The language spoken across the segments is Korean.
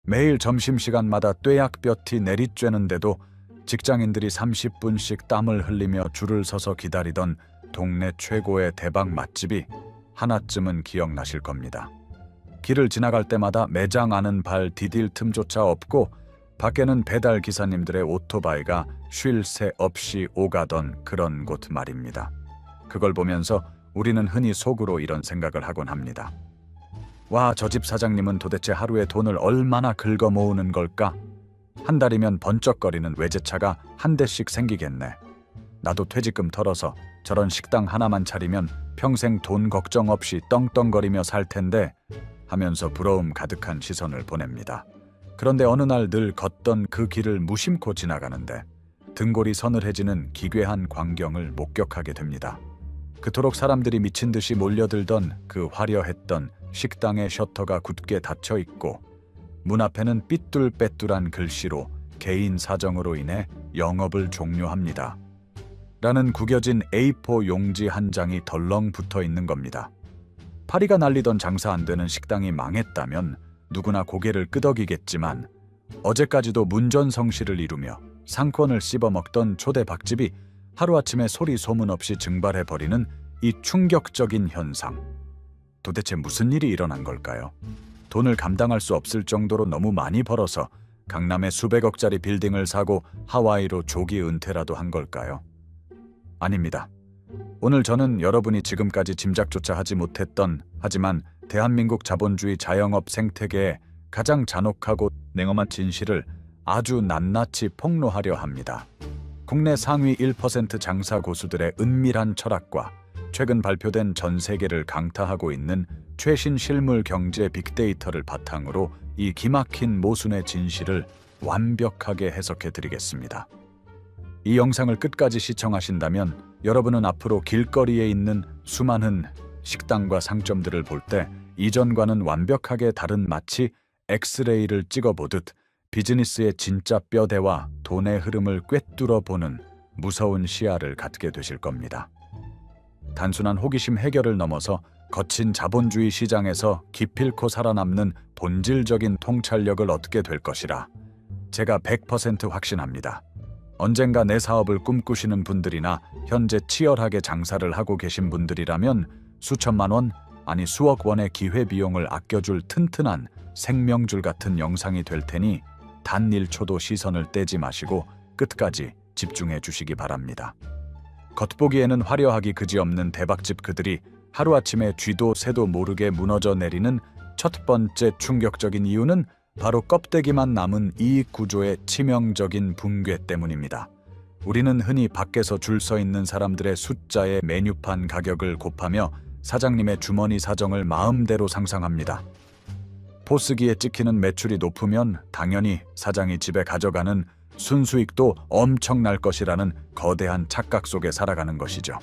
매일 점심시간마다 뙤약볕이 내리쬐는데도 직장인들이 30분씩 땀을 흘리며 줄을 서서 기다리던 동네 최고의 대박 맛집이 하나쯤은 기억나실 겁니다. 길을 지나갈 때마다 매장 안은 발 디딜 틈조차 없고 밖에는 배달 기사님들의 오토바이가 쉴 새 없이 오가던 그런 곳 말입니다. 그걸 보면서 우리는 흔히 속으로 이런 생각을 하곤 합니다. 와, 저 집 사장님은 도대체 하루에 돈을 얼마나 긁어 모으는 걸까? 한 달이면 번쩍거리는 외제차가 한 대씩 생기겠네. 나도 퇴직금 털어서 저런 식당 하나만 차리면 평생 돈 걱정 없이 떵떵거리며 살 텐데 하면서 부러움 가득한 시선을 보냅니다. 그런데 어느 날 늘 걷던 그 길을 무심코 지나가는데 등골이 서늘해지는 기괴한 광경을 목격하게 됩니다. 그토록 사람들이 미친 듯이 몰려들던 그 화려했던 식당의 셔터가 굳게 닫혀 있고 문 앞에는 삐뚤빼뚤한 글씨로 개인 사정으로 인해 영업을 종료합니다. 라는 구겨진 A4 용지 한 장이 덜렁 붙어 있는 겁니다. 파리가 날리던 장사 안 되는 식당이 망했다면 누구나 고개를 끄덕이겠지만 어제까지도 문전성시를 이루며 상권을 씹어먹던 초대 박집이 하루아침에 소리 소문 없이 증발해버리는 이 충격적인 현상. 도대체 무슨 일이 일어난 걸까요? 돈을 감당할 수 없을 정도로 너무 많이 벌어서 강남에 수백억짜리 빌딩을 사고 하와이로 조기 은퇴라도 한 걸까요? 아닙니다. 오늘 저는 여러분이 지금까지 짐작조차 하지 못했던, 하지만 대한민국 자본주의 자영업 생태계의 가장 잔혹하고 냉엄한 진실을 아주 낱낱이 폭로하려 합니다. 국내 상위 1% 장사 고수들의 은밀한 철학과 최근 발표된 전 세계를 강타하고 있는 최신 실물 경제 빅데이터를 바탕으로 이 기막힌 모순의 진실을 완벽하게 해석해 드리겠습니다. 이 영상을 끝까지 시청하신다면 여러분은 앞으로 길거리에 있는 수많은 식당과 상점들을 볼 때 이전과는 완벽하게 다른, 마치 엑스레이를 찍어보듯 비즈니스의 진짜 뼈대와 돈의 흐름을 꿰뚫어 보는 무서운 시야를 갖게 되실 겁니다. 단순한 호기심 해결을 넘어서 거친 자본주의 시장에서 기필코 살아남는 본질적인 통찰력을 얻게 될 것이라 제가 100% 확신합니다. 언젠가 내 사업을 꿈꾸시는 분들이나 현재 치열하게 장사를 하고 계신 분들이라면 수천만 원, 아니 수억 원의 기회비용을 아껴줄 튼튼한 생명줄 같은 영상이 될 테니 단 1초도 시선을 떼지 마시고 끝까지 집중해 주시기 바랍니다. 겉보기에는 화려하기 그지없는 대박집 그들이 하루아침에 쥐도 새도 모르게 무너져 내리는 첫 번째 충격적인 이유는 바로 껍데기만 남은 이익 구조의 치명적인 붕괴 때문입니다. 우리는 흔히 밖에서 줄 서 있는 사람들의 숫자에 메뉴판 가격을 곱하며 사장님의 주머니 사정을 마음대로 상상합니다. 포스기에 찍히는 매출이 높으면 당연히 사장이 집에 가져가는 순수익도 엄청날 것이라는 거대한 착각 속에 살아가는 것이죠.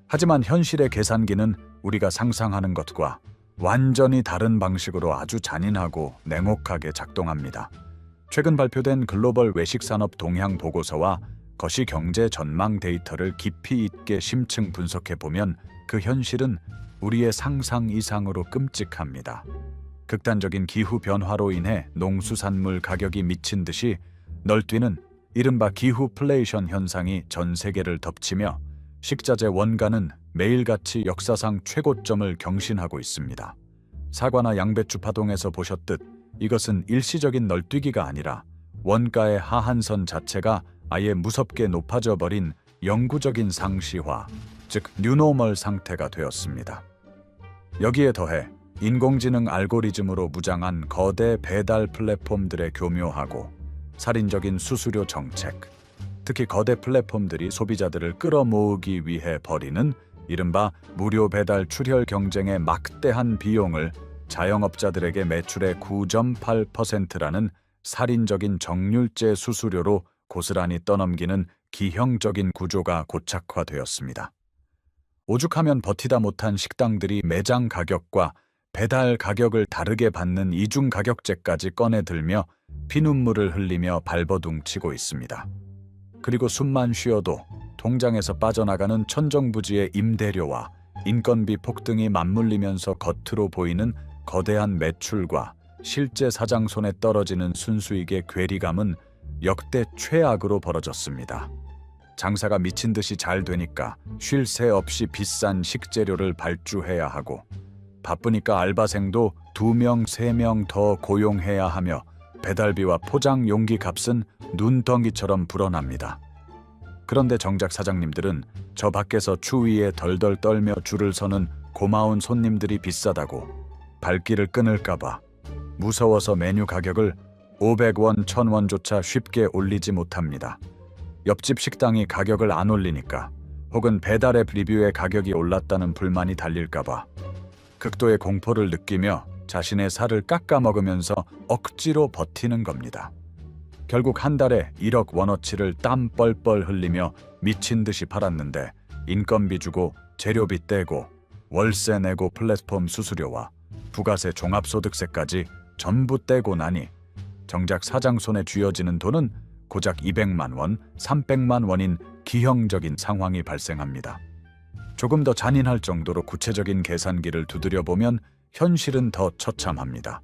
하지만 현실의 계산기는 우리가 상상하는 것과 완전히 다른 방식으로 아주 잔인하고 냉혹하게 작동합니다. 최근 발표된 글로벌 외식산업 동향 보고서와 거시경제 전망 데이터를 깊이 있게 심층 분석해보면 그 현실은 우리의 상상 이상으로 끔찍합니다. 극단적인 기후 변화로 인해 농수산물 가격이 미친 듯이 널뛰는 이른바 기후플레이션 현상이 전 세계를 덮치며 식자재 원가는 매일같이 역사상 최고점을 경신하고 있습니다. 사과나 양배추 파동에서 보셨듯 이것은 일시적인 널뛰기가 아니라 원가의 하한선 자체가 아예 무섭게 높아져 버린 영구적인 상시화, 즉 뉴노멀 상태가 되었습니다. 여기에 더해 인공지능 알고리즘으로 무장한 거대 배달 플랫폼들의 교묘하고 살인적인 수수료 정책, 특히 거대 플랫폼들이 소비자들을 끌어모으기 위해 벌이는 이른바 무료 배달 출혈 경쟁의 막대한 비용을 자영업자들에게 매출의 9.8%라는 살인적인 정률제 수수료로 고스란히 떠넘기는 기형적인 구조가 고착화되었습니다. 오죽하면 버티다 못한 식당들이 매장 가격과 배달 가격을 다르게 받는 이중 가격제까지 꺼내들며 피눈물을 흘리며 발버둥치고 있습니다. 그리고 숨만 쉬어도 통장에서 빠져나가는 천정부지의 임대료와 인건비 폭등이 맞물리면서 겉으로 보이는 거대한 매출과 실제 사장 손에 떨어지는 순수익의 괴리감은 역대 최악으로 벌어졌습니다. 장사가 미친 듯이 잘 되니까 쉴 새 없이 비싼 식재료를 발주해야 하고, 바쁘니까 알바생도 2명, 3명 더 고용해야 하며 배달비와 포장 용기 값은 눈덩이처럼 불어납니다. 그런데 정작 사장님들은 저 밖에서 추위에 덜덜 떨며 줄을 서는 고마운 손님들이 비싸다고 발길을 끊을까봐 무서워서 메뉴 가격을 500원, 1000원조차 쉽게 올리지 못합니다. 옆집 식당이 가격을 안 올리니까, 혹은 배달앱 리뷰에 가격이 올랐다는 불만이 달릴까봐 극도의 공포를 느끼며 자신의 살을 깎아먹으면서 억지로 버티는 겁니다. 결국 한 달에 1억 원어치를 땀 뻘뻘 흘리며 미친 듯이 팔았는데, 인건비 주고 재료비 떼고 월세 내고 플랫폼 수수료와 부가세 종합소득세까지 전부 떼고 나니 정작 사장 손에 쥐어지는 돈은 고작 200만 원, 300만 원인 기형적인 상황이 발생합니다. 조금 더 잔인할 정도로 구체적인 계산기를 두드려보면 현실은 더 처참합니다.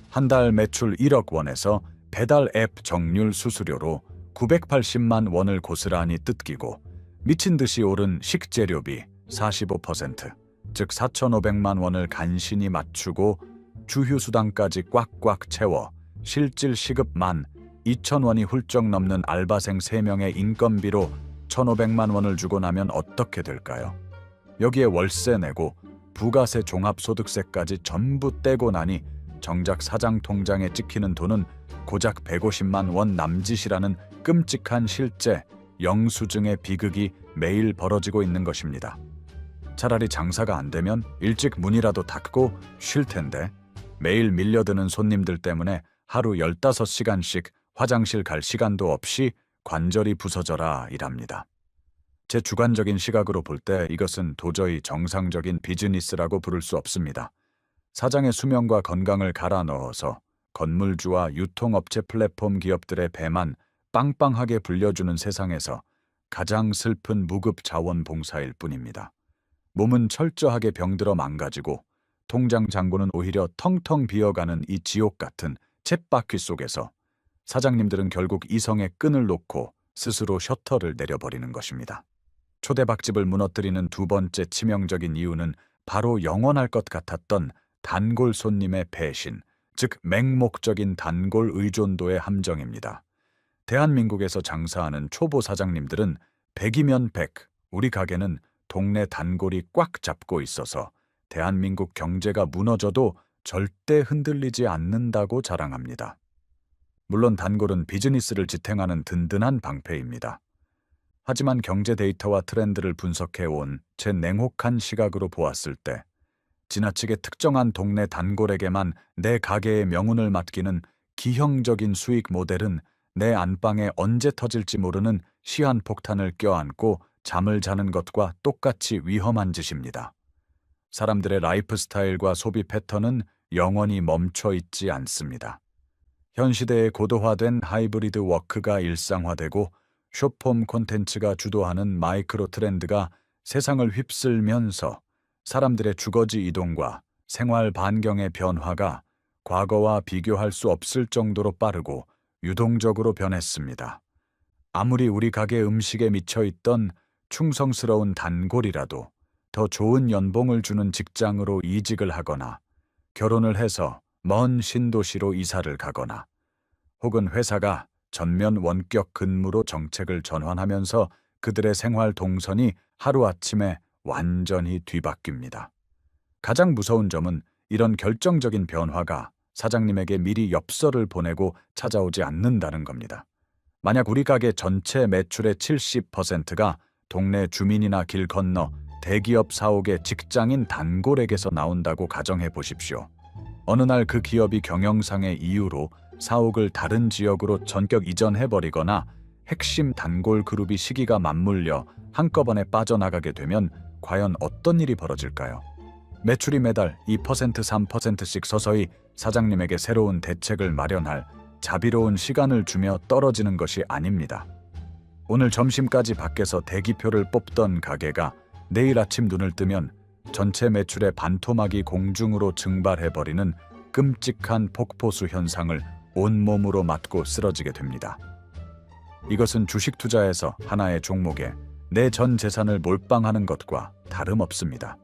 한 달 매출 1억 원에서 배달 앱 정률 수수료로 980만 원을 고스란히 뜯기고, 미친 듯이 오른 식재료비 45%, 즉 4,500만 원을 간신히 맞추고 주휴수당까지 꽉꽉 채워 실질 시급 12,000원이 훌쩍 넘는 알바생 3명의 인건비로 1,500만 원을 주고 나면 어떻게 될까요? 여기에 월세 내고 부가세 종합소득세까지 전부 떼고 나니 정작 사장 통장에 찍히는 돈은 고작 150만 원 남짓이라는 끔찍한 실제 영수증의 비극이 매일 벌어지고 있는 것입니다. 차라리 장사가 안 되면 일찍 문이라도 닫고 쉴 텐데, 매일 밀려드는 손님들 때문에 하루 15시간씩 화장실 갈 시간도 없이 관절이 부서져라 일합니다. 제 주관적인 시각으로 볼 때 이것은 도저히 정상적인 비즈니스라고 부를 수 없습니다. 사장의 수명과 건강을 갈아 넣어서 건물주와 유통업체 플랫폼 기업들의 배만 빵빵하게 불려주는 세상에서 가장 슬픈 무급 자원봉사일 뿐입니다. 몸은 철저하게 병들어 망가지고 통장 잔고는 오히려 텅텅 비어가는 이 지옥 같은 쳇바퀴 속에서 사장님들은 결국 이성의 끈을 놓고 스스로 셔터를 내려버리는 것입니다. 초대박집을 무너뜨리는 두 번째 치명적인 이유는 바로 영원할 것 같았던 단골 손님의 배신, 즉 맹목적인 단골 의존도의 함정입니다. 대한민국에서 장사하는 초보 사장님들은 100이면 100, 우리 가게는 동네 단골이 꽉 잡고 있어서 대한민국 경제가 무너져도 절대 흔들리지 않는다고 자랑합니다. 물론 단골은 비즈니스를 지탱하는 든든한 방패입니다. 하지만 경제 데이터와 트렌드를 분석해온 제 냉혹한 시각으로 보았을 때, 지나치게 특정한 동네 단골에게만 내 가게의 명운을 맡기는 기형적인 수익 모델은 내 안방에 언제 터질지 모르는 시한폭탄을 껴안고 잠을 자는 것과 똑같이 위험한 짓입니다. 사람들의 라이프 스타일과 소비 패턴은 영원히 멈춰 있지 않습니다. 현 시대의 고도화된 하이브리드 워크가 일상화되고 숏폼 콘텐츠가 주도하는 마이크로 트렌드가 세상을 휩쓸면서 사람들의 주거지 이동과 생활 반경의 변화가 과거와 비교할 수 없을 정도로 빠르고 유동적으로 변했습니다. 아무리 우리 가게 음식에 미쳐있던 충성스러운 단골이라도 더 좋은 연봉을 주는 직장으로 이직을 하거나 결혼을 해서 먼 신도시로 이사를 가거나, 혹은 회사가 전면 원격 근무로 정책을 전환하면서 그들의 생활 동선이 하루아침에 완전히 뒤바뀝니다. 가장 무서운 점은 이런 결정적인 변화가 사장님에게 미리 엽서를 보내고 찾아오지 않는다는 겁니다. 만약 우리 가게 전체 매출의 70%가 동네 주민이나 길 건너 대기업 사옥의 직장인 단골에게서 나온다고 가정해 보십시오. 어느 날 그 기업이 경영상의 이유로 사옥을 다른 지역으로 전격 이전해버리거나 핵심 단골 그룹이 시기가 맞물려 한꺼번에 빠져나가게 되면 과연 어떤 일이 벌어질까요? 매출이 매달 2%, 3%씩 서서히 사장님에게 새로운 대책을 마련할 자비로운 시간을 주며 떨어지는 것이 아닙니다. 오늘 점심까지 밖에서 대기표를 뽑던 가게가 내일 아침 눈을 뜨면 전체 매출의 반토막이 공중으로 증발해버리는 끔찍한 폭포수 현상을 온몸으로 맞고 쓰러지게 됩니다. 이것은 주식 투자에서 하나의 종목에 내 전 재산을 몰빵하는 것과 다름없습니다.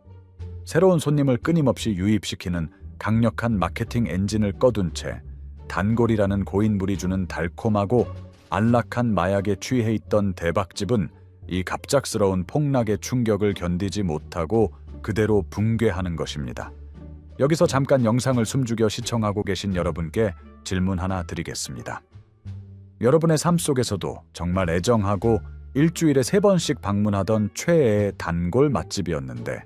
새로운 손님을 끊임없이 유입시키는 강력한 마케팅 엔진을 꺼둔 채 단골이라는 고인물이 주는 달콤하고 안락한 마약에 취해 있던 대박집은 이 갑작스러운 폭락의 충격을 견디지 못하고 그대로 붕괴하는 것입니다. 여기서 잠깐 영상을 숨죽여 시청하고 계신 여러분께 질문 하나 드리겠습니다. 여러분의 삶 속에서도 정말 애정하고 일주일에 3번씩 방문하던 최애의 단골 맛집이었는데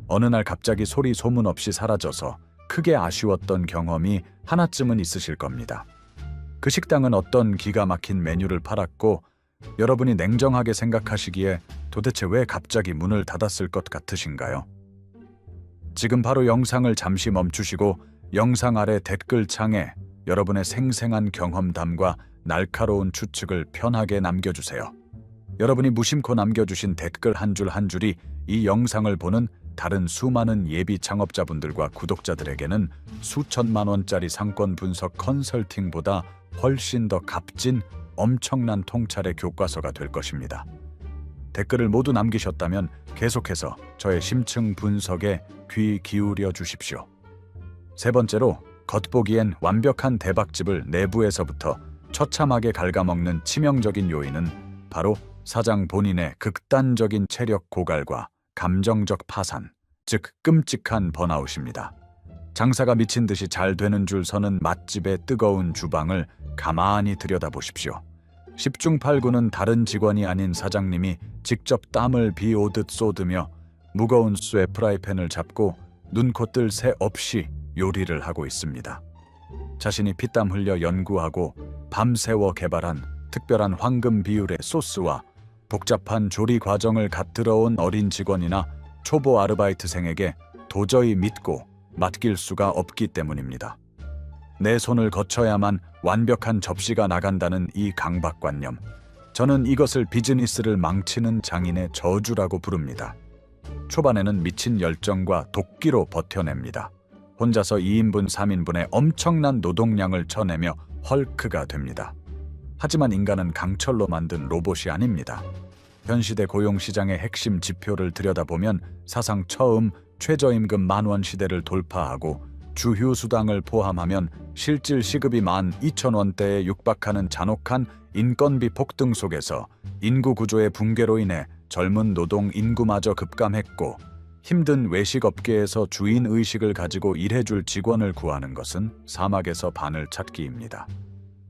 어느 날 갑자기 소리 소문 없이 사라져서 크게 아쉬웠던 경험이 하나쯤은 있으실 겁니다. 그 식당은 어떤 기가 막힌 메뉴를 팔았고 여러분이 냉정하게 생각하시기에 도대체 왜 갑자기 문을 닫았을 것 같으신가요? 지금 바로 영상을 잠시 멈추시고 영상 아래 댓글창에 여러분의 생생한 경험담과 날카로운 추측을 편하게 남겨주세요. 여러분이 무심코 남겨주신 댓글 한 줄 한 줄이 이 영상을 보는 다른 수많은 예비 창업자분들과 구독자들에게는 수천만 원짜리 상권 분석 컨설팅보다 훨씬 더 값진 엄청난 통찰의 교과서가 될 것입니다. 댓글을 모두 남기셨다면 계속해서 저의 심층 분석에 귀 기울여 주십시오. 세 번째로, 겉보기엔 완벽한 대박집을 내부에서부터 처참하게 갉아먹는 치명적인 요인은 바로 사장 본인의 극단적인 체력 고갈과 감정적 파산, 즉 끔찍한 번아웃입니다. 장사가 미친 듯이 잘 되는 줄 서는 맛집의 뜨거운 주방을 가만히 들여다보십시오. 10중 8구는 다른 직원이 아닌 사장님이 직접 땀을 비 오듯 쏟으며 무거운 쇠 프라이팬을 잡고 눈코 뜰 새 없이 요리를 하고 있습니다. 자신이 피땀 흘려 연구하고 밤새워 개발한 특별한 황금 비율의 소스와 복잡한 조리 과정을 갓 들어온 어린 직원이나 초보 아르바이트생에게 도저히 믿고 맡길 수가 없기 때문입니다. 내 손을 거쳐야만 완벽한 접시가 나간다는 이 강박관념. 저는 이것을 비즈니스를 망치는 장인의 저주라고 부릅니다. 초반에는 미친 열정과 도끼로 버텨냅니다. 혼자서 2인분, 3인분의 엄청난 노동량을 쳐내며 헐크가 됩니다. 하지만 인간은 강철로 만든 로봇이 아닙니다. 현시대 고용시장의 핵심 지표를 들여다보면 사상 처음 최저임금 10,000원 시대를 돌파하고 주휴수당을 포함하면 실질 시급이 12,000원대에 육박하는 잔혹한 인건비 폭등 속에서 인구 구조의 붕괴로 인해 젊은 노동 인구마저 급감했고 힘든 외식업계에서 주인의식을 가지고 일해줄 직원을 구하는 것은 사막에서 바늘 찾기입니다.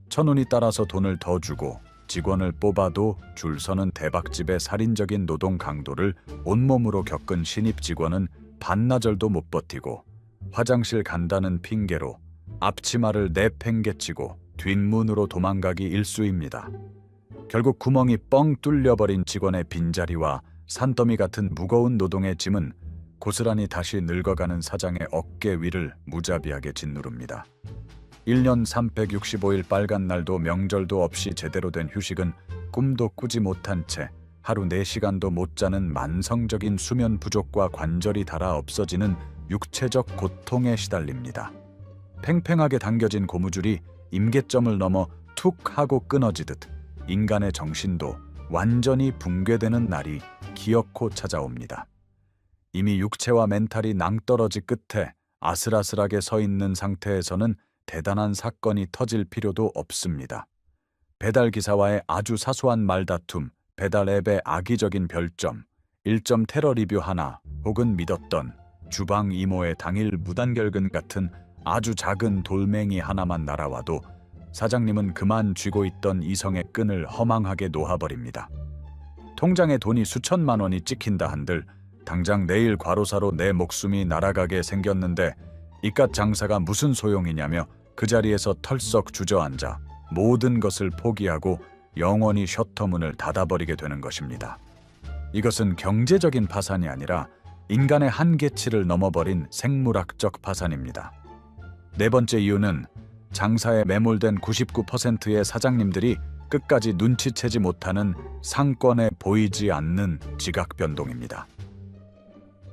천운이 따라서 돈을 더 주고 직원을 뽑아도 줄 서는 대박집의 살인적인 노동 강도를 온몸으로 겪은 신입 직원은 반나절도 못 버티고 화장실 간다는 핑계로 앞치마를 내팽개치고 뒷문으로 도망가기 일쑤입니다. 결국 구멍이 뻥 뚫려버린 직원의 빈자리와 산더미 같은 무거운 노동의 짐은 고스란히 다시 늙어가는 사장의 어깨 위를 무자비하게 짓누릅니다. 1년 365일 빨간 날도 명절도 없이 제대로 된 휴식은 꿈도 꾸지 못한 채 하루 4시간도 못 자는 만성적인 수면 부족과 관절이 닳아 없어지는 육체적 고통에 시달립니다. 팽팽하게 당겨진 고무줄이 임계점을 넘어 툭 하고 끊어지듯 인간의 정신도 완전히 붕괴되는 날이 기어코 찾아옵니다. 이미 육체와 멘탈이 낭떠러지 끝에 아슬아슬하게 서 있는 상태에서는 대단한 사건이 터질 필요도 없습니다. 배달기사와의 아주 사소한 말다툼, 배달 앱의 악의적인 별점, 1점 테러 리뷰 하나, 혹은 믿었던 주방 이모의 당일 무단결근 같은 아주 작은 돌멩이 하나만 날아와도 사장님은 그만 쥐고 있던 이성의 끈을 허망하게 놓아버립니다. 통장에 돈이 수천만 원이 찍힌다 한들 당장 내일 과로사로 내 목숨이 날아가게 생겼는데 이깟 장사가 무슨 소용이냐며 그 자리에서 털썩 주저앉아 모든 것을 포기하고 영원히 셔터문을 닫아버리게 되는 것입니다. 이것은 경제적인 파산이 아니라 인간의 한계치를 넘어버린 생물학적 파산입니다. 네 번째 이유는 장사에 매몰된 99%의 사장님들이 끝까지 눈치채지 못하는 상권에 보이지 않는 지각 변동입니다.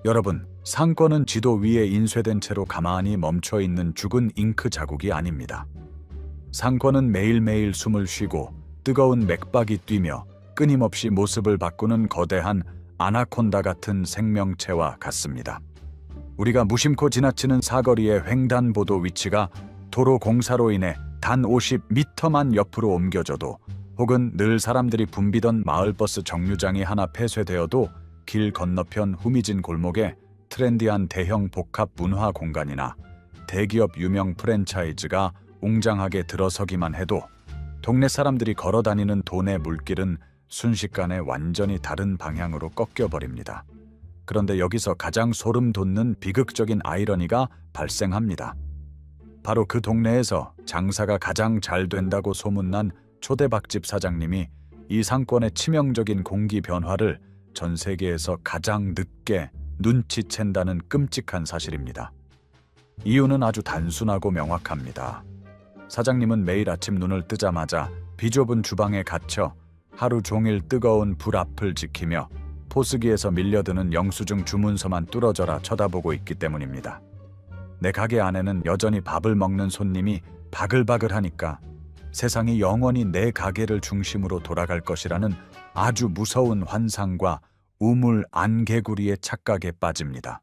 여러분, 상권은 지도 위에 인쇄된 채로 가만히 멈춰 있는 죽은 잉크 자국이 아닙니다. 상권은 매일매일 숨을 쉬고 뜨거운 맥박이 뛰며 끊임없이 모습을 바꾸는 거대한 아나콘다 같은 생명체와 같습니다. 우리가 무심코 지나치는 사거리의 횡단보도 위치가 도로 공사로 인해 단 50m만 옆으로 옮겨져도, 혹은 늘 사람들이 붐비던 마을버스 정류장이 하나 폐쇄되어도 길 건너편 후미진 골목에 트렌디한 대형 복합 문화 공간이나 대기업 유명 프랜차이즈가 웅장하게 들어서기만 해도 동네 사람들이 걸어다니는 돈의 물길은 순식간에 완전히 다른 방향으로 꺾여버립니다. 그런데 여기서 가장 소름 돋는 비극적인 아이러니가 발생합니다. 바로 그 동네에서 장사가 가장 잘 된다고 소문난 초대박집 사장님이 이 상권의 치명적인 공기 변화를 전 세계에서 가장 늦게 눈치챈다는 끔찍한 사실입니다. 이유는 아주 단순하고 명확합니다. 사장님은 매일 아침 눈을 뜨자마자 비좁은 주방에 갇혀 하루 종일 뜨거운 불 앞을 지키며 포스기에서 밀려드는 영수증 주문서만 뚫어져라 쳐다보고 있기 때문입니다. 내 가게 안에는 여전히 밥을 먹는 손님이 바글바글하니까 세상이 영원히 내 가게를 중심으로 돌아갈 것이라는 아주 무서운 환상과 우물 안개구리의 착각에 빠집니다.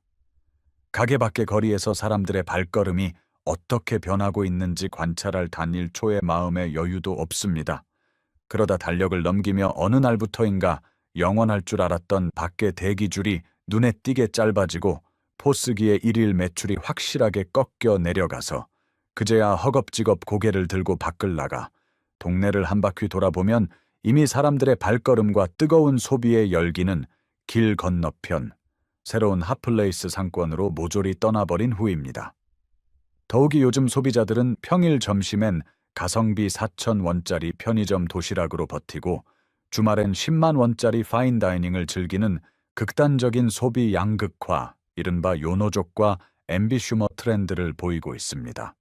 가게 밖의 거리에서 사람들의 발걸음이 어떻게 변하고 있는지 관찰할 단일 초의 마음의 여유도 없습니다. 그러다 달력을 넘기며 어느 날부터인가 영원할 줄 알았던 밖의 대기줄이 눈에 띄게 짧아지고 포스기의 일일 매출이 확실하게 꺾여 내려가서 그제야 허겁지겁 고개를 들고 밖을 나가 동네를 한 바퀴 돌아보면 이미 사람들의 발걸음과 뜨거운 소비의 열기는 길 건너편 새로운 핫플레이스 상권으로 모조리 떠나버린 후입니다. 더욱이 요즘 소비자들은 평일 점심엔 가성비 4,000원짜리 편의점 도시락으로 버티고 주말엔 10만 원짜리 파인다이닝을 즐기는 극단적인 소비 양극화, 이른바 요노족과 앰비슈머 트렌드를 보이고 있습니다.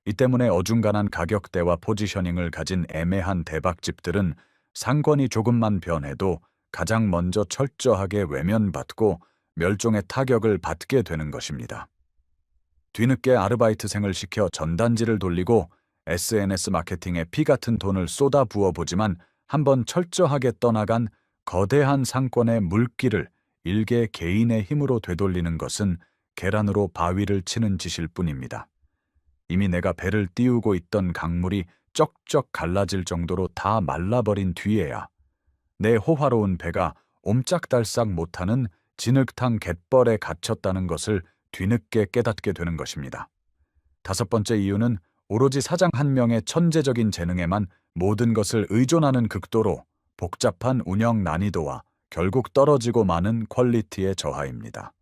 이 때문에 어중간한 가격대와 포지셔닝을 가진 애매한 대박집들은 상권이 조금만 변해도 가장 먼저 철저하게 외면받고 멸종의 타격을 받게 되는 것입니다. 뒤늦게 아르바이트생을 시켜 전단지를 돌리고 SNS 마케팅에 피 같은 돈을 쏟아 부어보지만 한번 철저하게 떠나간 거대한 상권의 물길을 일개 개인의 힘으로 되돌리는 것은 계란으로 바위를 치는 짓일 뿐입니다. 이미 내가 배를 띄우고 있던 강물이 쩍쩍 갈라질 정도로 다 말라버린 뒤에야 내 호화로운 배가 옴짝달싹 못하는 진흙탕 갯벌에 갇혔다는 것을 뒤늦게 깨닫게 되는 것입니다. 다섯 번째 이유는 오로지 사장 한 명의 천재적인 재능에만 모든 것을 의존하는 극도로 복잡한 운영 난이도와 결국 떨어지고 마는 퀄리티의 저하입니다.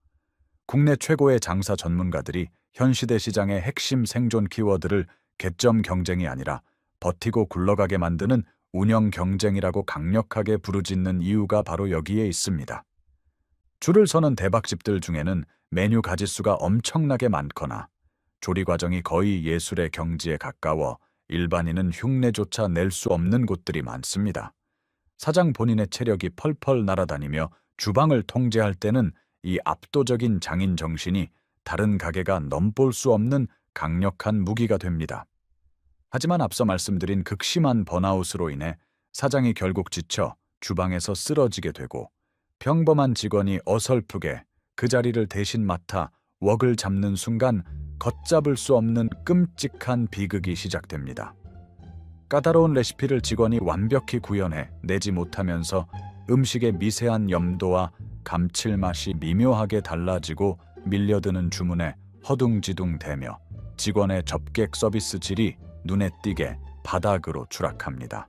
국내 최고의 장사 전문가들이 현 시대 시장의 핵심 생존 키워드를 개점 경쟁이 아니라 버티고 굴러가게 만드는 운영 경쟁이라고 강력하게 부르짖는 이유가 바로 여기에 있습니다. 줄을 서는 대박집들 중에는 메뉴 가짓수가 엄청나게 많거나 조리 과정이 거의 예술의 경지에 가까워 일반인은 흉내조차 낼 수 없는 곳들이 많습니다. 사장 본인의 체력이 펄펄 날아다니며 주방을 통제할 때는 이 압도적인 장인 정신이 다른 가게가 넘볼 수 없는 강력한 무기가 됩니다. 하지만 앞서 말씀드린 극심한 번아웃으로 인해 사장이 결국 지쳐 주방에서 쓰러지게 되고 평범한 직원이 어설프게 그 자리를 대신 맡아 웍을 잡는 순간 걷잡을 수 없는 끔찍한 비극이 시작됩니다. 까다로운 레시피를 직원이 완벽히 구현해 내지 못하면서 음식의 미세한 염도와 감칠맛이 미묘하게 달라지고 밀려드는 주문에 허둥지둥대며 직원의 접객 서비스 질이 눈에 띄게 바닥으로 추락합니다.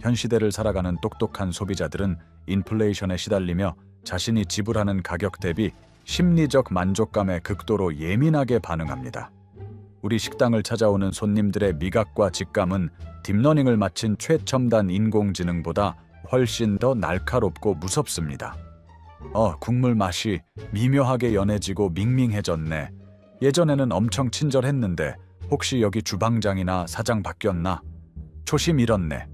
현 시대를 살아가는 똑똑한 소비자들은 인플레이션에 시달리며 자신이 지불하는 가격 대비 심리적 만족감에 극도로 예민하게 반응합니다. 우리 식당을 찾아오는 손님들의 미각과 직감은 딥러닝을 마친 최첨단 인공지능보다 훨씬 더 날카롭고 무섭습니다. 국물 맛이 미묘하게 연해지고 밍밍해졌네. 예전에는 엄청 친절했는데 혹시 여기 주방장이나 사장 바뀌었나? 초심 잃었네.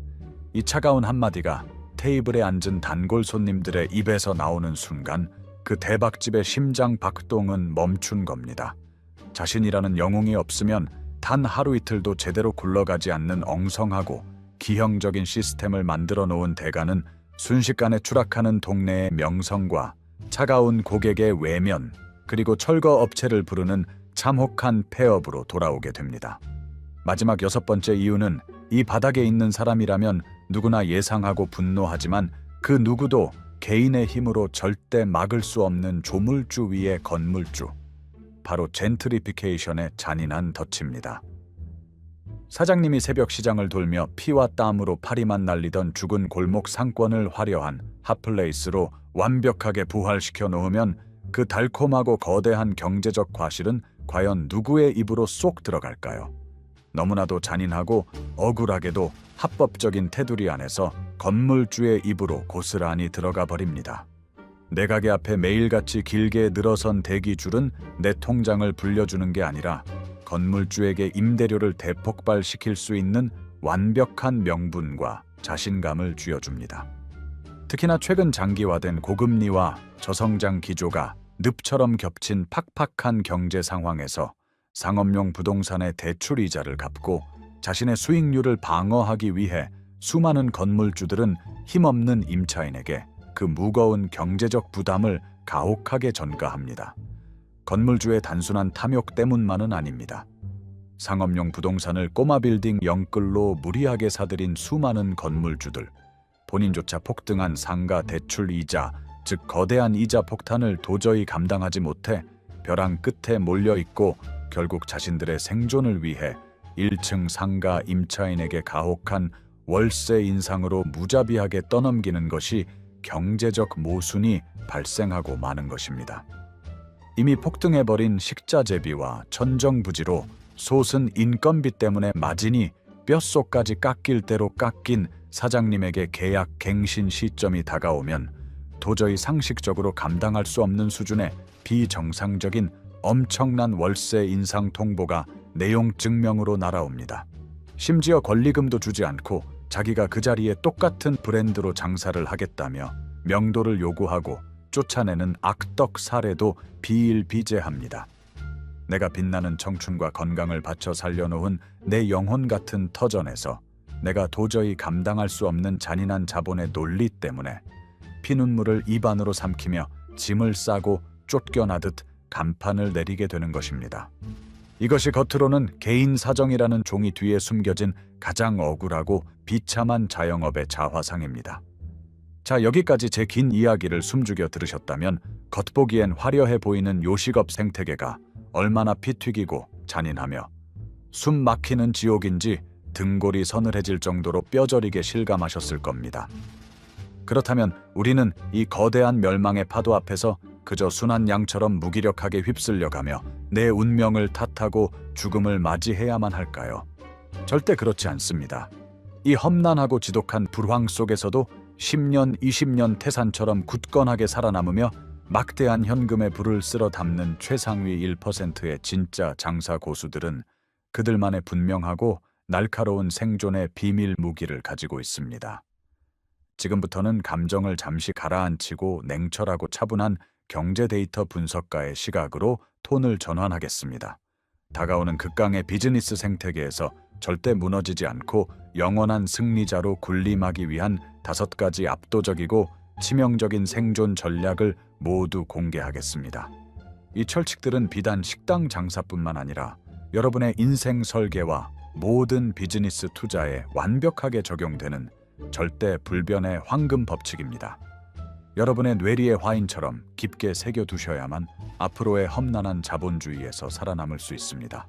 이 차가운 한마디가 테이블에 앉은 단골 손님들의 입에서 나오는 순간 그 대박집의 심장 박동은 멈춘 겁니다. 자신이라는 영웅이 없으면 단 하루 이틀도 제대로 굴러가지 않는 엉성하고 기형적인 시스템을 만들어 놓은 대가는 순식간에 추락하는 동네의 명성과 차가운 고객의 외면, 그리고 철거 업체를 부르는 참혹한 폐업으로 돌아오게 됩니다. 마지막 6번째 이유는 이 바닥에 있는 사람이라면 누구나 예상하고 분노하지만 그 누구도 개인의 힘으로 절대 막을 수 없는 조물주 위의 건물주, 바로 젠트리피케이션의 잔인한 덫입니다. 사장님이 새벽 시장을 돌며 피와 땀으로 파리만 날리던 죽은 골목 상권을 화려한 핫플레이스로 완벽하게 부활시켜 놓으면 그 달콤하고 거대한 경제적 과실은 과연 누구의 입으로 쏙 들어갈까요? 너무나도 잔인하고 억울하게도 합법적인 테두리 안에서 건물주의 입으로 고스란히 들어가 버립니다. 내 가게 앞에 매일같이 길게 늘어선 대기줄은 내 통장을 불려주는 게 아니라 건물주에게 임대료를 대폭발시킬 수 있는 완벽한 명분과 자신감을 쥐어줍니다. 특히나 최근 장기화된 고금리와 저성장 기조가 늪처럼 겹친 팍팍한 경제 상황에서 상업용 부동산의 대출 이자를 갚고 자신의 수익률을 방어하기 위해 수많은 건물주들은 힘없는 임차인에게 그 무거운 경제적 부담을 가혹하게 전가합니다. 건물주의 단순한 탐욕 때문만은 아닙니다. 상업용 부동산을 꼬마 빌딩 영끌로 무리하게 사들인 수많은 건물주들, 본인조차 폭등한 상가 대출 이자, 즉 거대한 이자 폭탄을 도저히 감당하지 못해 벼랑 끝에 몰려있고 결국 자신들의 생존을 위해 1층 상가 임차인에게 가혹한 월세 인상으로 무자비하게 떠넘기는 것이 경제적 모순이 발생하고 마는 것입니다. 이미 폭등해버린 식자재비와 천정부지로 솟은 인건비 때문에 마진이 뼛속까지 깎일 대로 깎인 사장님에게 계약 갱신 시점이 다가오면 도저히 상식적으로 감당할 수 없는 수준의 비정상적인 엄청난 월세 인상 통보가 내용 증명으로 날아옵니다. 심지어 권리금도 주지 않고 자기가 그 자리에 똑같은 브랜드로 장사를 하겠다며 명도를 요구하고 쫓아내는 악덕 사례도 비일비재합니다. 내가 빛나는 청춘과 건강을 바쳐 살려놓은 내 영혼 같은 터전에서 내가 도저히 감당할 수 없는 잔인한 자본의 논리 때문에 피눈물을 입안으로 삼키며 짐을 싸고 쫓겨나듯 간판을 내리게 되는 것입니다. 이것이 겉으로는 개인 사정이라는 종이 뒤에 숨겨진 가장 억울하고 비참한 자영업의 자화상입니다. 자, 여기까지 제 긴 이야기를 숨죽여 들으셨다면 겉보기엔 화려해 보이는 요식업 생태계가 얼마나 피 튀기고 잔인하며 숨 막히는 지옥인지 등골이 서늘해질 정도로 뼈저리게 실감하셨을 겁니다. 그렇다면 우리는 이 거대한 멸망의 파도 앞에서 그저 순한 양처럼 무기력하게 휩쓸려가며 내 운명을 탓하고 죽음을 맞이해야만 할까요? 절대 그렇지 않습니다. 이 험난하고 지독한 불황 속에서도 10년, 20년 태산처럼 굳건하게 살아남으며 막대한 현금의 불을 쓸어 담는 최상위 1%의 진짜 장사 고수들은 그들만의 분명하고 날카로운 생존의 비밀 무기를 가지고 있습니다. 지금부터는 감정을 잠시 가라앉히고 냉철하고 차분한 경제 데이터 분석가의 시각으로 톤을 전환하겠습니다. 다가오는 극강의 비즈니스 생태계에서 절대 무너지지 않고 영원한 승리자로 군림하기 위한 5가지 압도적이고 치명적인 생존 전략을 모두 공개하겠습니다. 이 철칙들은 비단 식당 장사뿐만 아니라 여러분의 인생 설계와 모든 비즈니스 투자에 완벽하게 적용되는 절대 불변의 황금 법칙입니다. 여러분의 뇌리의 화인처럼 깊게 새겨두셔야만 앞으로의 험난한 자본주의에서 살아남을 수 있습니다.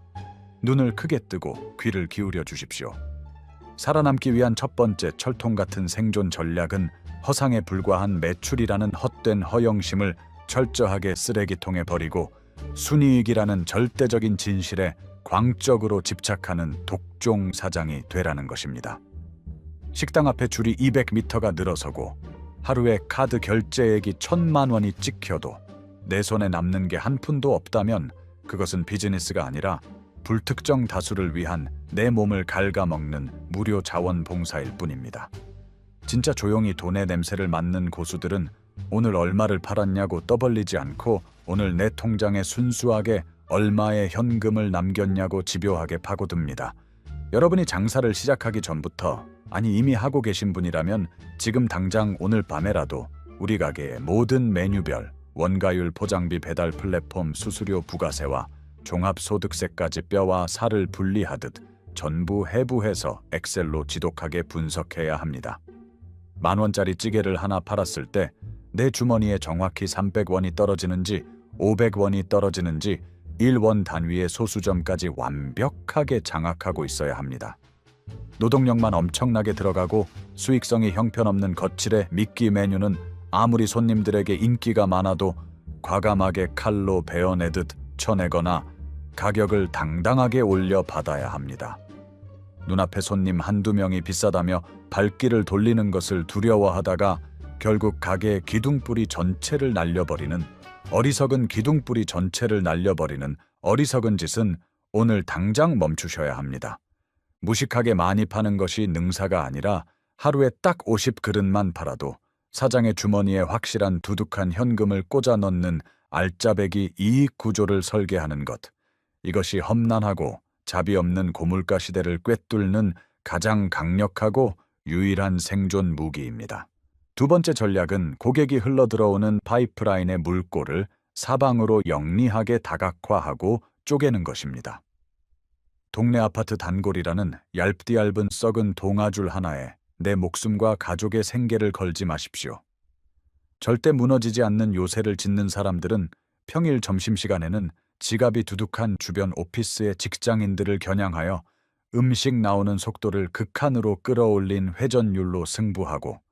눈을 크게 뜨고 귀를 기울여 주십시오. 살아남기 위한 첫 번째 철통 같은 생존 전략은 허상에 불과한 매출이라는 헛된 허영심을 철저하게 쓰레기통에 버리고 순이익이라는 절대적인 진실에 광적으로 집착하는 독종 사장이 되라는 것입니다. 식당 앞에 줄이 200m가 늘어서고 하루에 카드 결제액이 1,000만 원이 찍혀도 내 손에 남는 게 한 푼도 없다면 그것은 비즈니스가 아니라 불특정 다수를 위한 내 몸을 갉아먹는 무료 자원봉사일 뿐입니다. 진짜 조용히 돈의 냄새를 맡는 고수들은 오늘 얼마를 팔았냐고 떠벌리지 않고 오늘 내 통장에 순수하게 얼마의 현금을 남겼냐고 집요하게 파고듭니다. 여러분이 장사를 시작하기 전부터, 아니 이미 하고 계신 분이라면 지금 당장 오늘 밤에라도 우리 가게의 모든 메뉴별, 원가율, 포장비, 배달 플랫폼, 수수료, 부가세와 종합소득세까지 뼈와 살을 분리하듯 전부 해부해서 엑셀로 지독하게 분석해야 합니다. 10,000원짜리 찌개를 하나 팔았을 때 내 주머니에 정확히 300원이 떨어지는지 500원이 떨어지는지 1원 단위의 소수점까지 완벽하게 장악하고 있어야 합니다. 노동력만 엄청나게 들어가고 수익성이 형편없는 거칠의 미끼 메뉴는 아무리 손님들에게 인기가 많아도 과감하게 칼로 베어내듯 쳐내거나 가격을 당당하게 올려 받아야 합니다. 눈앞에 손님 한두 명이 비싸다며 발길을 돌리는 것을 두려워하다가 결국 가게의 기둥뿌리 전체를 날려버리는 어리석은 기둥뿌리 전체를 날려버리는 어리석은 짓은 오늘 당장 멈추셔야 합니다. 무식하게 많이 파는 것이 능사가 아니라 하루에 딱 50그릇만 팔아도 사장의 주머니에 확실한 두둑한 현금을 꽂아 넣는 알짜배기 이익 구조를 설계하는 것. 이것이 험난하고 자비 없는 고물가 시대를 꿰뚫는 가장 강력하고 유일한 생존 무기입니다. 두 번째 전략은 고객이 흘러들어오는 파이프라인의 물꼬를 사방으로 영리하게 다각화하고 쪼개는 것입니다. 동네 아파트 단골이라는 얇디 얇은 썩은 동아줄 하나에 내 목숨과 가족의 생계를 걸지 마십시오. 절대 무너지지 않는 요새를 짓는 사람들은 평일 점심시간에는 지갑이 두둑한 주변 오피스의 직장인들을 겨냥하여 음식 나오는 속도를 극한으로 끌어올린 회전율로 승부하고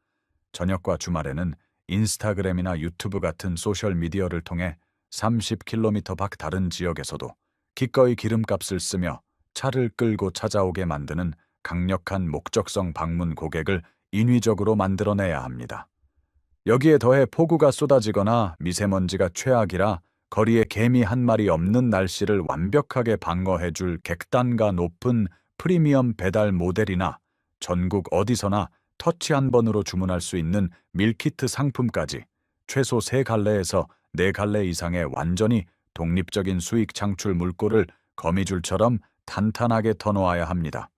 저녁과 주말에는 인스타그램이나 유튜브 같은 소셜미디어를 통해 30km 밖 다른 지역에서도 기꺼이 기름값을 쓰며 차를 끌고 찾아오게 만드는 강력한 목적성 방문 고객을 인위적으로 만들어내야 합니다. 여기에 더해 폭우가 쏟아지거나 미세먼지가 최악이라 거리에 개미 한 마리 없는 날씨를 완벽하게 방어해줄 객단가 높은 프리미엄 배달 모델이나 전국 어디서나 터치 한 번으로 주문할 수 있는 밀키트 상품까지 최소 3갈래에서 4갈래 이상의 완전히 독립적인 수익 창출 물꼬를 거미줄처럼 탄탄하게 터놓아야 합니다.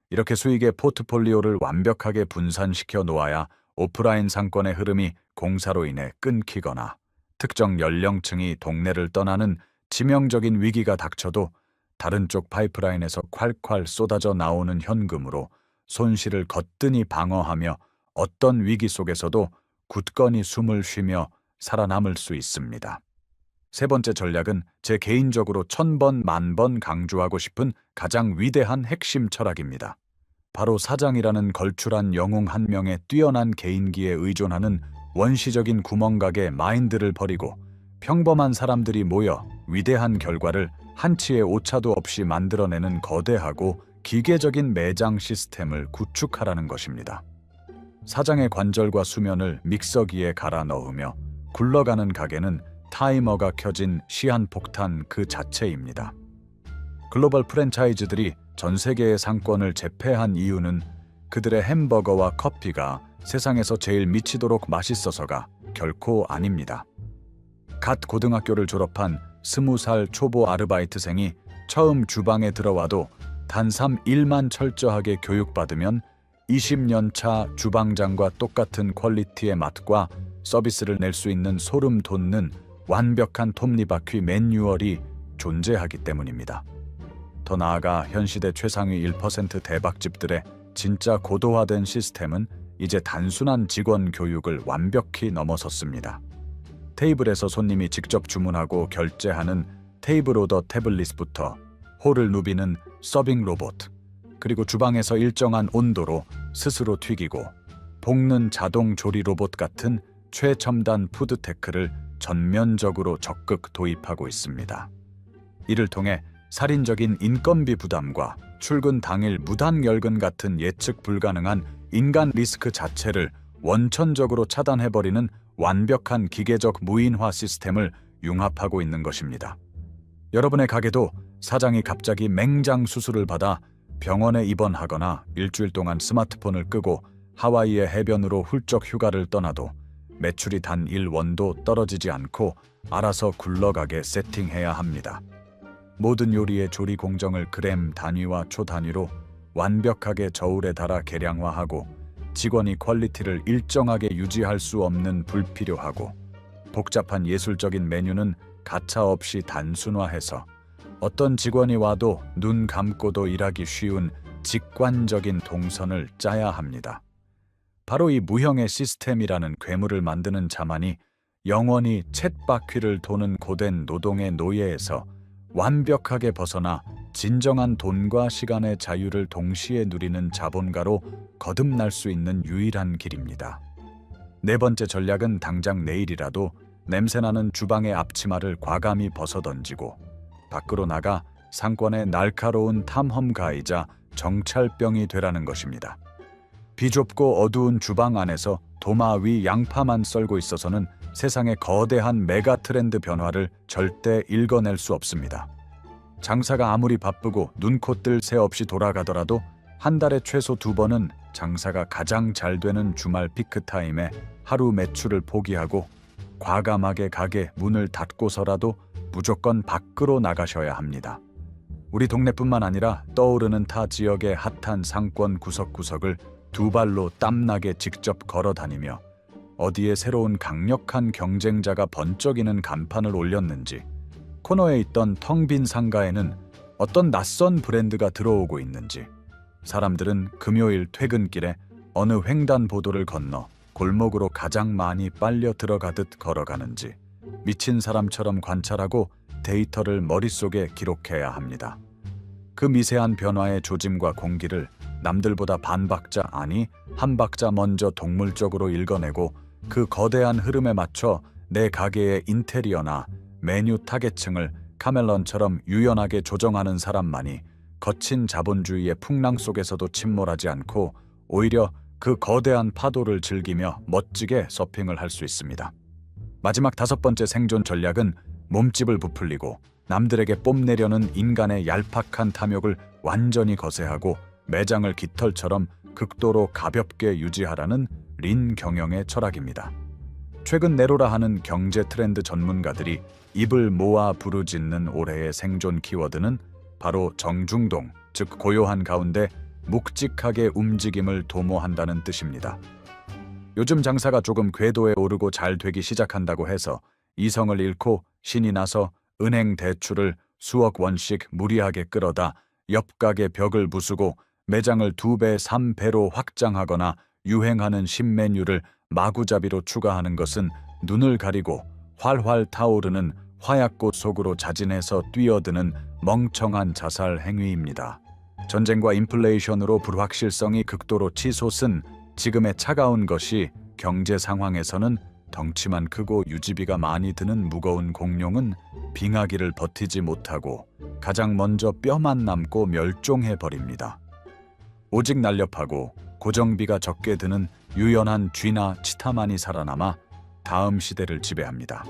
이렇게 수익의 포트폴리오를 완벽하게 분산시켜 놓아야 오프라인 상권의 흐름이 공사로 인해 끊기거나 특정 연령층이 동네를 떠나는 치명적인 위기가 닥쳐도 다른 쪽 파이프라인에서 콸콸 쏟아져 나오는 현금으로 손실을 거뜬히 방어하며 어떤 위기 속에서도 굳건히 숨을 쉬며 살아남을 수 있습니다. 세 번째 전략은 제 개인적으로 1000번, 10,000번 강조하고 싶은 가장 위대한 핵심 철학입니다. 바로 사장이라는 걸출한 영웅 한 명의 뛰어난 개인기에 의존하는 원시적인 구멍가게 마인드를 버리고 평범한 사람들이 모여 위대한 결과를 한치의 오차도 없이 만들어내는 거대하고 기계적인 매장 시스템을 구축하라는 것입니다. 사장의 관절과 수면을 믹서기에 갈아 넣으며 굴러가는 가게는 타이머가 켜진 시한폭탄 그 자체입니다. 글로벌 프랜차이즈들이 전 세계의 상권을 제패한 이유는 그들의 햄버거와 커피가 세상에서 제일 미치도록 맛있어서가 결코 아닙니다. 갓 고등학교를 졸업한 20살 초보 아르바이트생이 처음 주방에 들어와도 단삼 일만 철저하게 교육받으면 20년 차 주방장과 똑같은 퀄리티의 맛과 서비스를 낼 수 있는 소름 돋는 완벽한 톱니바퀴 매뉴얼이 존재하기 때문입니다. 더 나아가 현 시대 최상위 1% 대박집들의 진짜 고도화된 시스템은 이제 단순한 직원 교육을 완벽히 넘어섰습니다. 테이블에서 손님이 직접 주문하고 결제하는 테이블 오더 태블릿부터 홀을 누비는 서빙 로봇, 그리고 주방에서 일정한 온도로 스스로 튀기고 볶는 자동 조리 로봇 같은 최첨단 푸드테크를 전면적으로 적극 도입하고 있습니다. 이를 통해 살인적인 인건비 부담과 출근 당일 무단 열근 같은 예측 불가능한 인간 리스크 자체를 원천적으로 차단해버리는 완벽한 기계적 무인화 시스템을 융합하고 있는 것입니다. 여러분의 가게도 사장이 갑자기 맹장 수술을 받아 병원에 입원하거나 일주일 동안 스마트폰을 끄고 하와이의 해변으로 훌쩍 휴가를 떠나도 매출이 단 1원도 떨어지지 않고 알아서 굴러가게 세팅해야 합니다. 모든 요리의 조리 공정을 그램 단위와 초 단위로 완벽하게 저울에 달아 계량화하고 직원이 퀄리티를 일정하게 유지할 수 없는 불필요하고 복잡한 예술적인 메뉴는 가차 없이 단순화해서 어떤 직원이 와도 눈 감고도 일하기 쉬운 직관적인 동선을 짜야 합니다. 바로 이 무형의 시스템이라는 괴물을 만드는 자만이 영원히 쳇바퀴를 도는 고된 노동의 노예에서 완벽하게 벗어나 진정한 돈과 시간의 자유를 동시에 누리는 자본가로 거듭날 수 있는 유일한 길입니다. 네 번째 전략은 당장 내일이라도 냄새나는 주방의 앞치마를 과감히 벗어던지고 밖으로 나가 상권의 날카로운 탐험가이자 정찰병이 되라는 것입니다. 비좁고 어두운 주방 안에서 도마 위 양파만 썰고 있어서는 세상의 거대한 메가 트렌드 변화를 절대 읽어낼 수 없습니다. 장사가 아무리 바쁘고 눈코 뜰 새 없이 돌아가더라도 한 달에 최소 2번은 장사가 가장 잘 되는 주말 피크타임에 하루 매출을 포기하고 과감하게 가게 문을 닫고서라도 무조건 밖으로 나가셔야 합니다. 우리 동네뿐만 아니라 떠오르는 타 지역의 핫한 상권 구석구석을 두 발로 땀나게 직접 걸어다니며 어디에 새로운 강력한 경쟁자가 번쩍이는 간판을 올렸는지, 코너에 있던 텅 빈 상가에는 어떤 낯선 브랜드가 들어오고 있는지, 사람들은 금요일 퇴근길에 어느 횡단보도를 건너 골목으로 가장 많이 빨려 들어가듯 걸어가는지 미친 사람처럼 관찰하고 데이터를 머릿속에 기록해야 합니다. 그 미세한 변화의 조짐과 공기를 남들보다 반 박자 아니 한 박자 먼저 동물적으로 읽어내고 그 거대한 흐름에 맞춰 내 가게의 인테리어나 메뉴 타겟층을 카멜론처럼 유연하게 조정하는 사람만이 거친 자본주의의 풍랑 속에서도 침몰하지 않고 오히려 그 거대한 파도를 즐기며 멋지게 서핑을 할 수 있습니다. 마지막 5번째 생존 전략은 몸집을 부풀리고 남들에게 뽐내려는 인간의 얄팍한 탐욕을 완전히 거세하고 매장을 깃털처럼 극도로 가볍게 유지하라는 린 경영의 철학입니다. 최근 내로라 하는 경제 트렌드 전문가들이 입을 모아 부르짖는 올해의 생존 키워드는 바로 정중동, 즉 고요한 가운데 묵직하게 움직임을 도모한다는 뜻입니다. 요즘 장사가 조금 궤도에 오르고 잘 되기 시작한다고 해서 이성을 잃고 신이 나서 은행 대출을 수억 원씩 무리하게 끌어다 옆 가게 벽을 부수고 매장을 2배, 3배로 확장하거나 유행하는 신메뉴를 마구잡이로 추가하는 것은 눈을 가리고 활활 타오르는 화약꽃 속으로 자진해서 뛰어드는 멍청한 자살 행위입니다. 전쟁과 인플레이션으로 불확실성이 극도로 치솟은 지금의 차가운 것이 경제 상황에서는 덩치만 크고 유지비가 많이 드는 무거운 공룡은 빙하기를 버티지 못하고 가장 먼저 뼈만 남고 멸종해버립니다. 오직 날렵하고 고정비가 적게 드는 유연한 쥐나 치타만이 살아남아 다음 시대를 지배합니다.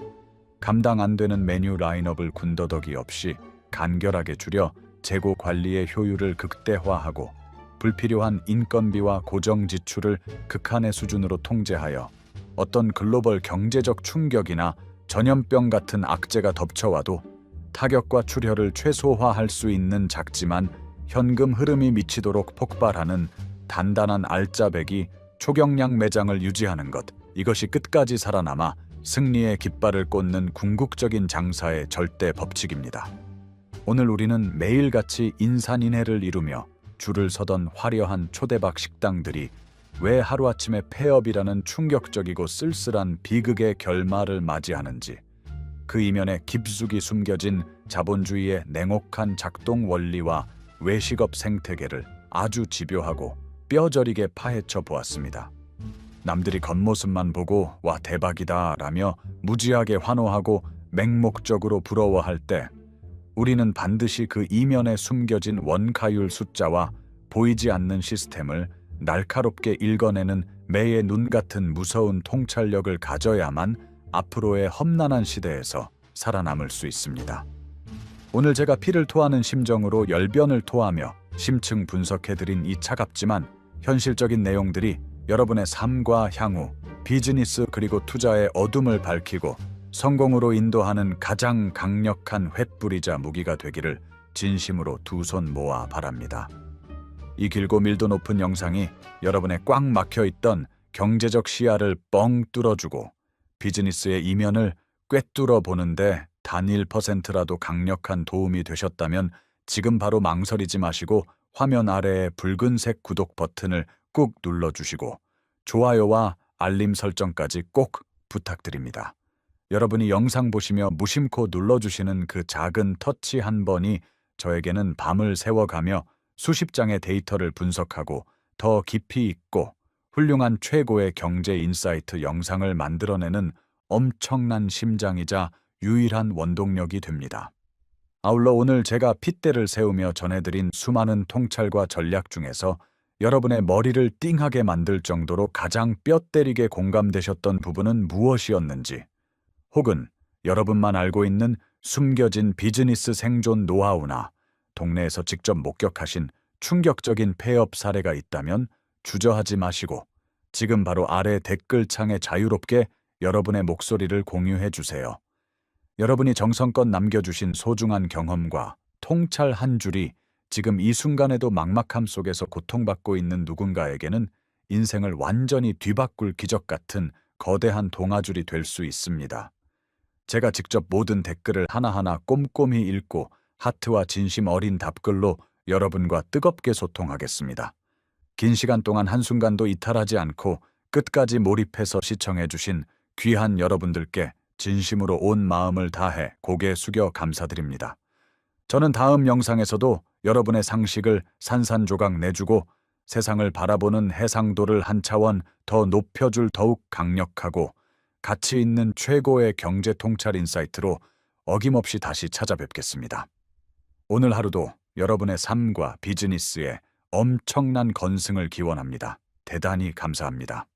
감당 안 되는 메뉴 라인업을 군더더기 없이 간결하게 줄여 재고 관리의 효율을 극대화하고 불필요한 인건비와 고정 지출을 극한의 수준으로 통제하여 어떤 글로벌 경제적 충격이나 전염병 같은 악재가 덮쳐와도 타격과 출혈을 최소화할 수 있는 작지만 현금 흐름이 미치도록 폭발하는 단단한 알짜배기 초경량 매장을 유지하는 것, 이것이 끝까지 살아남아 승리의 깃발을 꽂는 궁극적인 장사의 절대 법칙입니다. 오늘 우리는 매일같이 인산인해를 이루며 줄을 서던 화려한 초대박 식당들이 왜 하루아침에 폐업이라는 충격적이고 쓸쓸한 비극의 결말을 맞이하는지, 그 이면에 깊숙이 숨겨진 자본주의의 냉혹한 작동 원리와 외식업 생태계를 아주 집요하고 뼈저리게 파헤쳐 보았습니다. 남들이 겉모습만 보고 와 대박이다 라며 무지하게 환호하고 맹목적으로 부러워할 때 우리는 반드시 그 이면에 숨겨진 원가율 숫자와 보이지 않는 시스템을 날카롭게 읽어내는 매의 눈 같은 무서운 통찰력을 가져야만 앞으로의 험난한 시대에서 살아남을 수 있습니다. 오늘 제가 피를 토하는 심정으로 열변을 토하며 심층 분석해드린 이 차갑지만 현실적인 내용들이 여러분의 삶과 향후 비즈니스 그리고 투자의 어둠을 밝히고 성공으로 인도하는 가장 강력한 횃불이자 무기가 되기를 진심으로 두 손 모아 바랍니다. 이 길고 밀도 높은 영상이 여러분의 꽉 막혀 있던 경제적 시야를 뻥 뚫어주고 비즈니스의 이면을 꿰뚫어 보는데 단 1%라도 강력한 도움이 되셨다면 지금 바로 망설이지 마시고 화면 아래의 붉은색 구독 버튼을 꾹 눌러주시고 좋아요와 알림 설정까지 꼭 부탁드립니다. 여러분이 영상 보시며 무심코 눌러주시는 그 작은 터치 한 번이 저에게는 밤을 새워가며 수십 장의 데이터를 분석하고 더 깊이 있고 훌륭한 최고의 경제 인사이트 영상을 만들어내는 엄청난 심장이자 유일한 원동력이 됩니다. 아울러 오늘 제가 핏대를 세우며 전해드린 수많은 통찰과 전략 중에서 여러분의 머리를 띵하게 만들 정도로 가장 뼈 때리게 공감되셨던 부분은 무엇이었는지, 혹은 여러분만 알고 있는 숨겨진 비즈니스 생존 노하우나 동네에서 직접 목격하신 충격적인 폐업 사례가 있다면 주저하지 마시고 지금 바로 아래 댓글창에 자유롭게 여러분의 목소리를 공유해 주세요. 여러분이 정성껏 남겨주신 소중한 경험과 통찰 한 줄이 지금 이 순간에도 막막함 속에서 고통받고 있는 누군가에게는 인생을 완전히 뒤바꿀 기적 같은 거대한 동아줄이 될 수 있습니다. 제가 직접 모든 댓글을 하나하나 꼼꼼히 읽고 하트와 진심 어린 답글로 여러분과 뜨겁게 소통하겠습니다. 긴 시간 동안 한순간도 이탈하지 않고 끝까지 몰입해서 시청해주신 귀한 여러분들께 진심으로 온 마음을 다해 고개 숙여 감사드립니다. 저는 다음 영상에서도 여러분의 상식을 산산조각 내주고 세상을 바라보는 해상도를 한 차원 더 높여줄 더욱 강력하고 가치 있는 최고의 경제 통찰 인사이트로 어김없이 다시 찾아뵙겠습니다. 오늘 하루도 여러분의 삶과 비즈니스에 엄청난 건승을 기원합니다. 대단히 감사합니다.